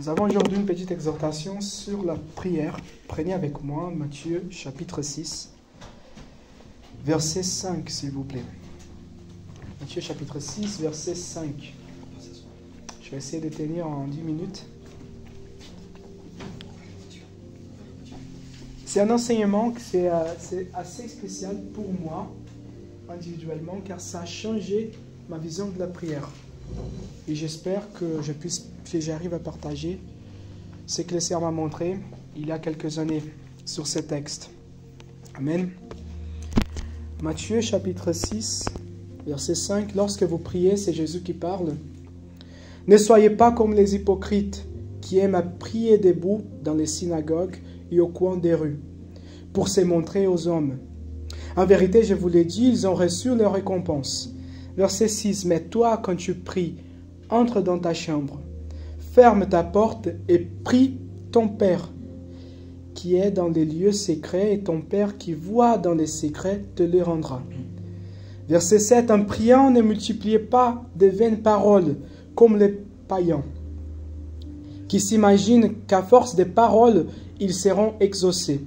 Nous avons aujourd'hui une petite exhortation sur la prière. Prenez avec moi Matthieu chapitre 6, verset 5, s'il vous plaît. Matthieu chapitre 6, verset 5. Je vais essayer de tenir en 10 minutes. C'est un enseignement que c'est assez spécial pour moi, individuellement, car ça a changé ma vision de la prière. Et j'espère que j'arrive à partager ce que le Seigneur m'a montré il y a quelques années sur ce texte. Amen. Matthieu chapitre 6, verset 5. Lorsque vous priez, c'est Jésus qui parle. Ne soyez pas comme les hypocrites qui aiment à prier debout dans les synagogues et au coin des rues, pour se montrer aux hommes. En vérité, je vous l'ai dit, ils ont reçu leur récompense. Verset 6. Mais toi, quand tu pries, entre dans ta chambre, ferme ta porte et prie ton Père qui est dans les lieux secrets, et ton Père qui voit dans les secrets te le rendra. Verset 7. En priant, ne multipliez pas de vaines paroles comme les païens, qui s'imaginent qu'à force de paroles, ils seront exaucés.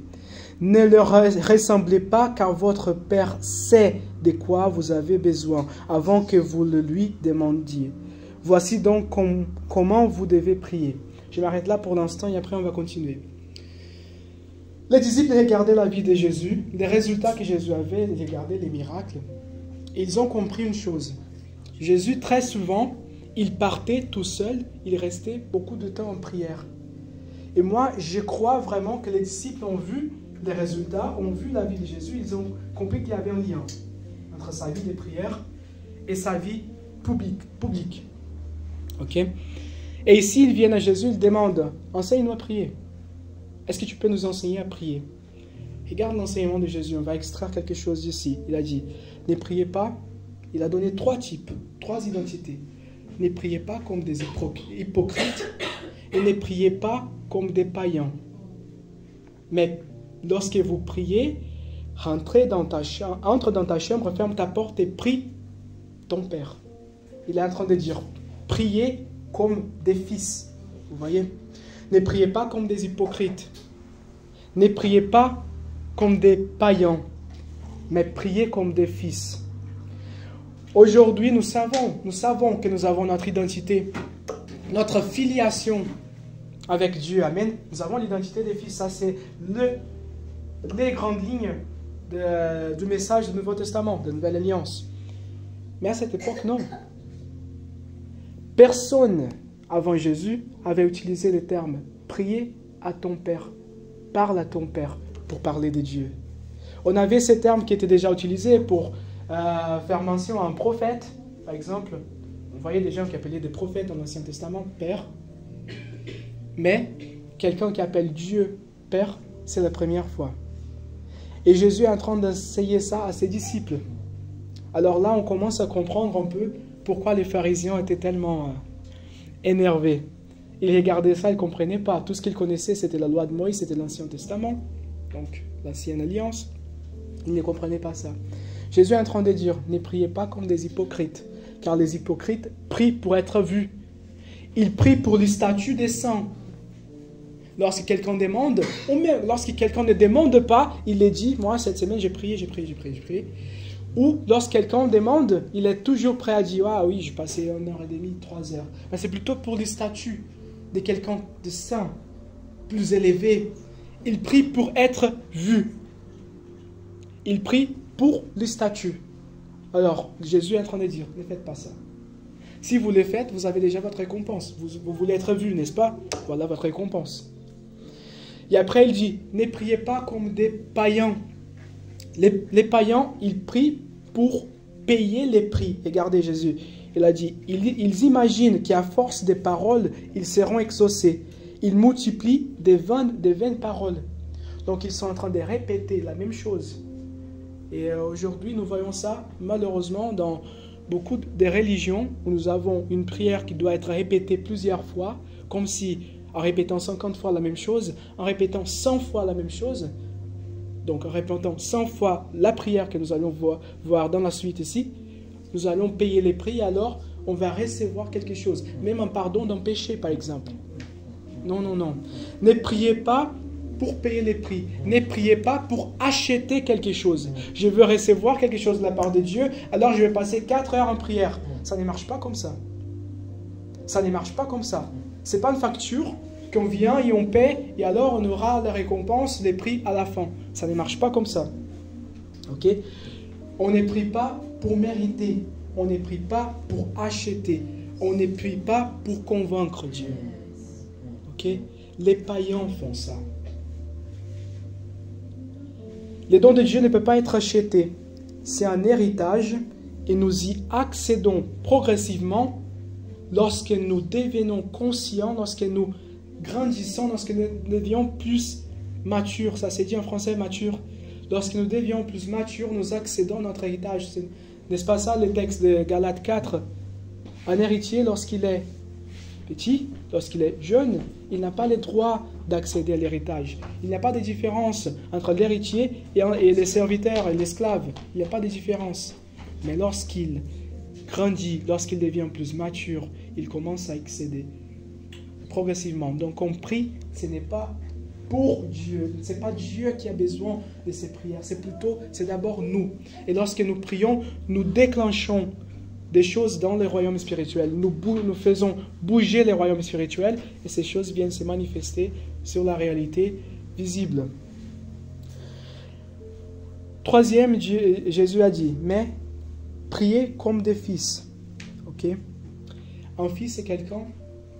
Ne leur ressemblez pas, car votre Père sait de quoi vous avez besoin avant que vous le lui demandiez. Voici donc comment vous devez prier. Je m'arrête là pour l'instant et après on va continuer. Les disciples regardaient la vie de Jésus, les résultats que Jésus avait, ils regardaient les miracles. Et ils ont compris une chose. Jésus, très souvent, il partait tout seul, il restait beaucoup de temps en prière. Et moi, je crois vraiment que les disciples ont vu les résultats, ont vu la vie de Jésus, ils ont compris qu'il y avait un lien entre sa vie de prière et sa vie publique. Ok? Et ici, ils viennent à Jésus, ils demandent, enseigne-nous à prier. Est-ce que tu peux nous enseigner à prier? Regarde l'enseignement de Jésus, on va extraire quelque chose d'ici. Il a dit, ne priez pas, il a donné 3 types, 3 identités. Ne priez pas comme des hypocrites et ne priez pas comme des païens. Mais lorsque vous priez, entre dans ta chambre, ferme ta porte et prie ton Père. Il est en train de dire, priez comme des fils. Vous voyez? Ne priez pas comme des hypocrites. Ne priez pas comme des païens, mais priez comme des fils. Aujourd'hui, nous savons que nous avons notre identité, notre filiation avec Dieu. Amen. Nous avons l'identité des fils. Ça, c'est les grandes lignes du message du Nouveau Testament, de la Nouvelle Alliance. Mais à cette époque, non. Personne avant Jésus avait utilisé le terme « prier à ton Père »,« parle à ton Père » pour parler de Dieu. On avait ces termes qui étaient déjà utilisés pour faire mention à un prophète, par exemple. On voyait des gens qui appelaient des prophètes dans l'Ancien Testament « Père ». Mais quelqu'un qui appelle Dieu « Père », c'est la première fois. Et Jésus est en train d'enseigner ça à ses disciples. Alors là, on commence à comprendre un peu pourquoi les pharisiens étaient tellement énervés. Ils regardaient ça, ils ne comprenaient pas. Tout ce qu'ils connaissaient, c'était la loi de Moïse, c'était l'Ancien Testament, donc l'Ancienne Alliance. Ils ne comprenaient pas ça. Jésus est en train de dire, ne priez pas comme des hypocrites, car les hypocrites prient pour être vus. Ils prient pour les statuts des saints. Lorsque quelqu'un demande, ou même lorsque quelqu'un ne demande pas, il les dit, moi cette semaine j'ai prié. Ou lorsque quelqu'un demande, il est toujours prêt à dire, ah oui, j'ai passé 1h30, 3 heures. Mais c'est plutôt pour les statuts de quelqu'un de saint, plus élevé. Il prie pour être vu. Il prie pour les statuts. Alors, Jésus est en train de dire, ne faites pas ça. Si vous le faites, vous avez déjà votre récompense. Vous voulez être vu, n'est-ce pas? Voilà votre récompense. Et après, il dit, ne priez pas comme des païens. Les païens, ils prient pour payer les prix. Regardez Jésus, il a dit, ils imaginent qu'à force de paroles, ils seront exaucés. Ils multiplient des vaines paroles. Donc ils sont en train de répéter la même chose. Et aujourd'hui, nous voyons ça, malheureusement, dans beaucoup de religions, où nous avons une prière qui doit être répétée plusieurs fois, comme si, en répétant 50 fois la même chose, en répétant 100 fois la même chose, donc en répétant 100 fois la prière que nous allons voir dans la suite ici, nous allons payer les prix, alors on va recevoir quelque chose. Même un pardon d'un péché, par exemple. Non, non, non. Ne priez pas pour payer les prix. Ne priez pas pour acheter quelque chose. Je veux recevoir quelque chose de la part de Dieu, alors je vais passer 4 heures en prière. Ça ne marche pas comme ça. Ça ne marche pas comme ça. Ce n'est pas une facture qu'on vient et on paie et alors on aura la récompense, les prix à la fin. Ça ne marche pas comme ça. Ok? On ne prie pas pour mériter. On ne prie pas pour acheter. On ne prie pas pour convaincre Dieu. Ok? Les païens font ça. Les dons de Dieu ne peuvent pas être achetés. C'est un héritage et nous y accédons progressivement lorsque nous devenons conscients, lorsque nous grandissons, lorsque nous devions plus matures. Ça s'est dit en français, mature. Lorsque nous devions plus matures, nous accédons à notre héritage. N'est-ce pas ça le texte de Galates 4? Un héritier, lorsqu'il est petit, lorsqu'il est jeune, il n'a pas le droit d'accéder à l'héritage. Il n'y a pas de différence entre l'héritier et les serviteurs et l'esclave. Il n'y a pas de différence. Mais lorsqu'il grandit, lorsqu'il devient plus mature, il commence à accéder progressivement. Donc on prie, ce n'est pas pour Dieu. Ce n'est pas Dieu qui a besoin de ces prières. C'est d'abord nous. Et lorsque nous prions, nous déclenchons des choses dans les royaumes spirituels. Nous faisons bouger les royaumes spirituels et ces choses viennent se manifester sur la réalité visible. Troisième, Jésus a dit, mais priez comme des fils. Ok? Un fils, c'est quelqu'un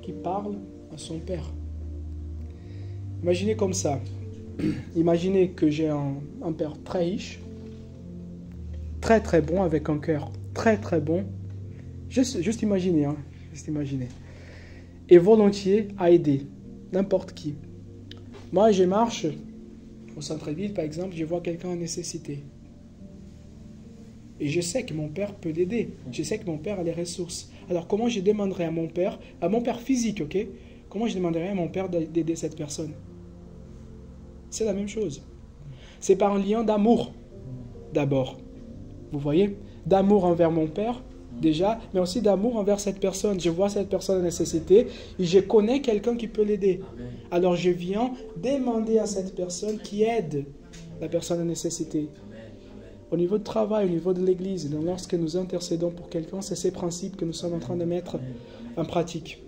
qui parle à son père. Imaginez comme ça. Imaginez que j'ai un père très riche, très très bon, avec un cœur très très bon. Juste imaginez, hein, juste imaginez. Et volontiers à aider n'importe qui. Moi, je marche au centre-ville, par exemple, je vois quelqu'un en nécessité. Et je sais que mon père peut l'aider. Je sais que mon père a les ressources. Alors, comment je demanderai à mon père physique, ok? Comment je demanderai à mon père d'aider cette personne? C'est la même chose. C'est par un lien d'amour, d'abord. Vous voyez? D'amour envers mon père, déjà, mais aussi d'amour envers cette personne. Je vois cette personne en nécessité et je connais quelqu'un qui peut l'aider. Alors je viens demander à cette personne qui aide la personne en nécessité. Au niveau du travail, au niveau de l'église, lorsque nous intercédons pour quelqu'un, c'est ces principes que nous sommes en train de mettre en pratique.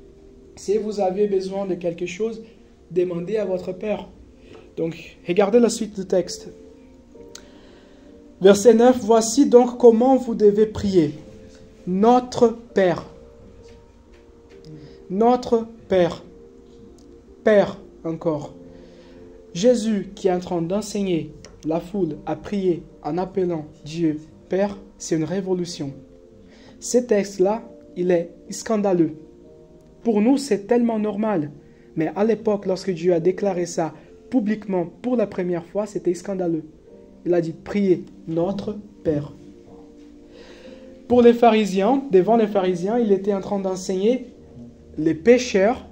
Si vous avez besoin de quelque chose, demandez à votre Père. Donc, regardez la suite du texte. Verset 9, voici donc comment vous devez prier. Notre Père. Notre Père. Père encore. Jésus qui est en train d'enseigner la foule à prier en appelant Dieu Père, c'est une révolution. Ce texte-là, il est scandaleux. Pour nous, c'est tellement normal. Mais à l'époque, lorsque Dieu a déclaré ça publiquement pour la première fois, c'était scandaleux. Il a dit, priez notre Père. Pour les pharisiens, devant les pharisiens, il était en train d'enseigner les pécheurs,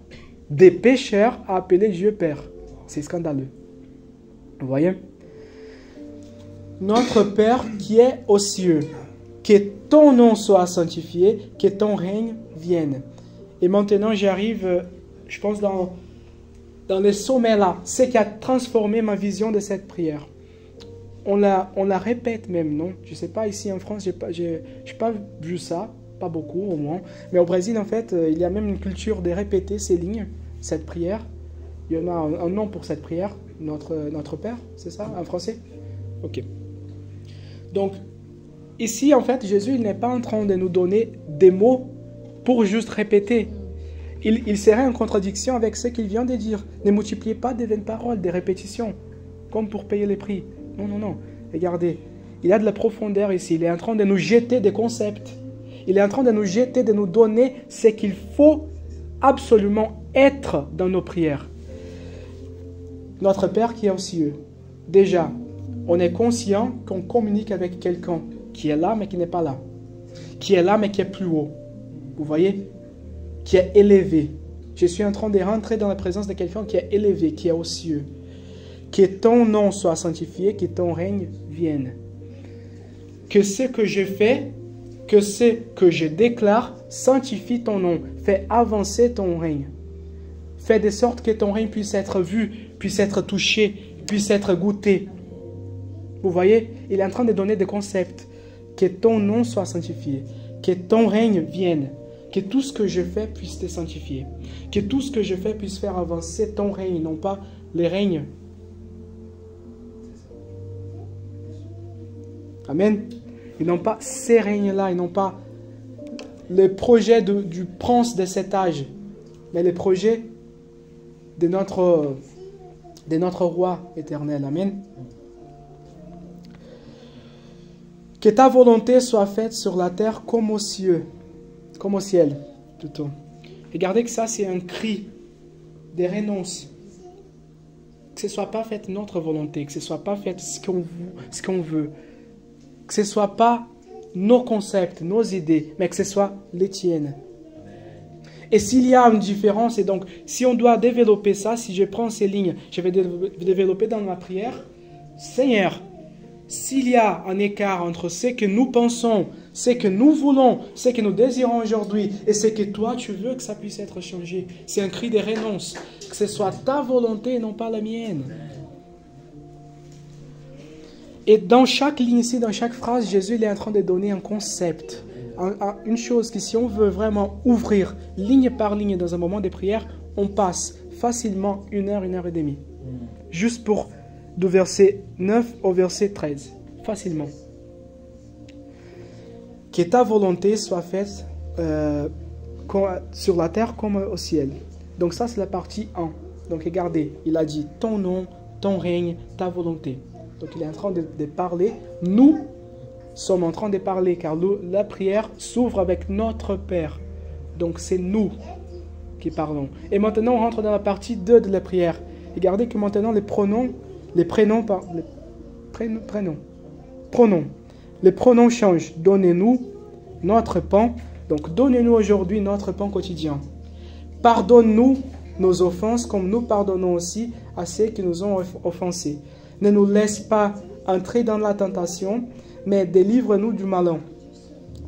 des pécheurs à appeler Dieu Père. C'est scandaleux. Vous voyez? Notre Père qui est aux cieux, que ton nom soit sanctifié, que ton règne vienne. Et maintenant, j'arrive, je pense, dans les sommets là, ce qui a transformé ma vision de cette prière. On la répète même, non? Je ne sais pas, ici en France, je n'ai pas vu ça, pas beaucoup au moins. Mais au Brésil, en fait, il y a même une culture de répéter ces lignes, cette prière. Il y en a un nom pour cette prière, notre Père, c'est ça, en français? Ok. Donc, ici, en fait, Jésus, il n'est pas en train de nous donner des mots pour juste répéter. Il serait en contradiction avec ce qu'il vient de dire. Ne multipliez pas des vaines paroles, des répétitions, comme pour payer les prix. Non, non, non. Regardez, il y a de la profondeur ici. Il est en train de nous jeter des concepts. Il est en train de nous jeter, de nous donner ce qu'il faut absolument être dans nos prières. Notre Père qui est aux cieux. Déjà, on est conscient qu'on communique avec quelqu'un qui est là mais qui n'est pas là. Qui est là mais qui est plus haut. Vous voyez? Qui est élevé. Je suis en train de rentrer dans la présence de quelqu'un qui est élevé, qui est aux cieux. Que ton nom soit sanctifié, que ton règne vienne. Que ce que je fais, que ce que je déclare, sanctifie ton nom. Fais avancer ton règne. Fais de sorte que ton règne puisse être vu, puisse être touché, puisse être goûté. Vous voyez, il est en train de donner des concepts. Que ton nom soit sanctifié, que ton règne vienne, que tout ce que je fais puisse te sanctifier, que tout ce que je fais puisse faire avancer ton règne, non pas les règnes. Amen. Ils n'ont pas ces règnes-là, ils n'ont pas le projet du prince de cet âge, mais le projet de notre roi éternel. Amen. Que ta volonté soit faite sur la terre comme aux cieux, comme au ciel, plutôt. Regardez que ça, c'est un cri de renonce. Que ce ne soit pas fait notre volonté, que ce ne soit pas fait ce qu'on veut, que ce ne soit pas nos concepts, nos idées, mais que ce soit les tiennes. Et s'il y a une différence, et donc si on doit développer ça, si je prends ces lignes, je vais développer dans ma prière, Seigneur, s'il y a un écart entre ce que nous pensons, ce que nous voulons, ce que nous désirons aujourd'hui et ce que toi tu veux que ça puisse être changé, c'est un cri de renonce, que ce soit ta volonté et non pas la mienne. Et dans chaque ligne ici, dans chaque phrase, Jésus il est en train de donner un concept, une chose que si on veut vraiment ouvrir ligne par ligne dans un moment de prière, on passe facilement 1 heure et demie. Juste pour du verset 9 au verset 13. Facilement. Que ta volonté soit faite sur la terre comme au ciel. Donc ça c'est la partie 1. Donc regardez, il a dit ton nom, ton règne, ta volonté. Donc il est en train de parler. Nous sommes en train de parler car la prière s'ouvre avec notre Père. Donc c'est nous qui parlons. Et maintenant on rentre dans la partie 2 de la prière. Regardez que maintenant les pronoms changent. Donnez-nous notre pain. Donc, donnez-nous aujourd'hui notre pain quotidien. Pardonne-nous nos offenses comme nous pardonnons aussi à ceux qui nous ont offensés. Ne nous laisse pas entrer dans la tentation, mais délivre-nous du malin.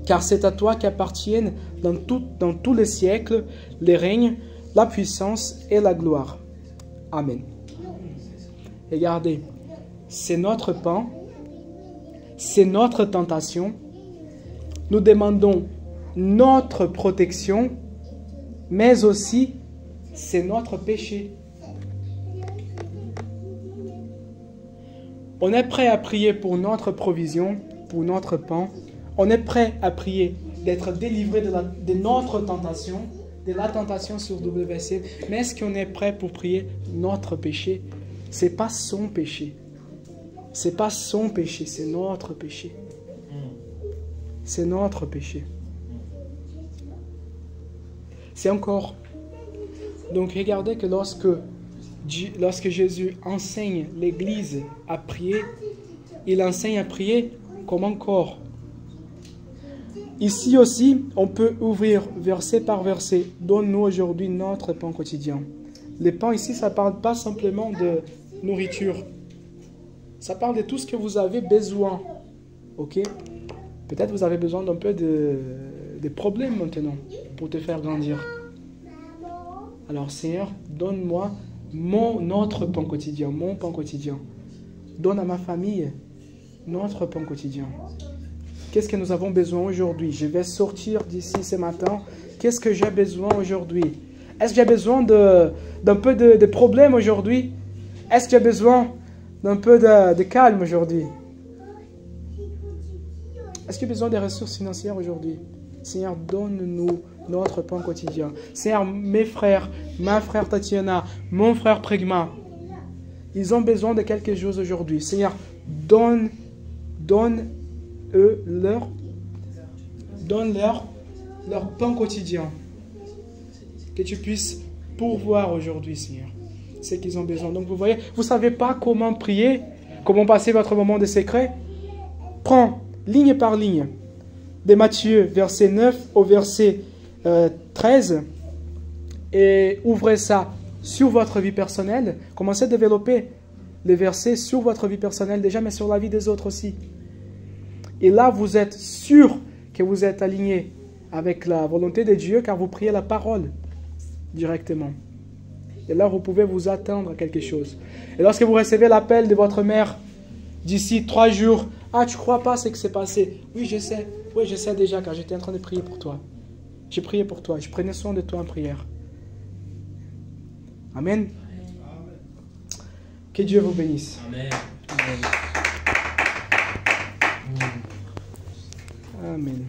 Car c'est à toi qu'appartiennent dans tous les siècles les règnes, la puissance et la gloire. Amen. Regardez, c'est notre pain, c'est notre tentation. Nous demandons notre protection, mais aussi c'est notre péché. On est prêt à prier pour notre provision, pour notre pain. On est prêt à prier d'être délivré de notre tentation, de la tentation sur WC. Mais est-ce qu'on est prêt pour prier notre péché? Ce n'est pas son péché. Ce n'est pas son péché, c'est notre péché. C'est notre péché. C'est encore. Donc regardez que lorsque Jésus enseigne l'Église à prier, il enseigne à prier comme un corps. Ici aussi, on peut ouvrir verset par verset. Donne-nous aujourd'hui notre pain quotidien. Le pain ici, ça ne parle pas simplement de nourriture. Ça parle de tout ce que vous avez besoin. Ok? Peut-être vous avez besoin d'un peu de problèmes maintenant pour te faire grandir. Alors Seigneur, donne-moi notre pain quotidien, mon pain quotidien. Donne à ma famille notre pain quotidien. Qu'est-ce que nous avons besoin aujourd'hui? Je vais sortir d'ici ce matin. Qu'est-ce que j'ai besoin aujourd'hui? Est-ce que j'ai besoin d'un peu de problème aujourd'hui? Est-ce que j'ai besoin d'un peu de calme aujourd'hui? Est-ce que j'ai besoin des ressources financières aujourd'hui? Seigneur, donne-nous notre pain quotidien. Seigneur, mes frères, ma frère Tatiana, mon frère Prégma, ils ont besoin de quelque chose aujourd'hui. Seigneur, donne-leur pain quotidien. Que tu puisses pourvoir aujourd'hui, Seigneur, ce qu'ils ont besoin. Donc vous voyez, vous ne savez pas comment prier, comment passer votre moment de secret? Prends ligne par ligne, de Matthieu, verset 9 au verset 13, et ouvrez ça sur votre vie personnelle. Commencez à développer les versets sur votre vie personnelle déjà, mais sur la vie des autres aussi. Et là, vous êtes sûr que vous êtes aligné avec la volonté de Dieu, car vous priez la parole directement. Et là, vous pouvez vous attendre à quelque chose. Et lorsque vous recevez l'appel de votre mère d'ici 3 jours, « Ah, tu ne crois pas ce qui s'est passé? » Oui, je sais. Oui, je sais déjà car j'étais en train de prier pour toi. J'ai prié pour toi. Je prenais soin de toi en prière. Amen. Que Dieu vous bénisse. Amen. Amen.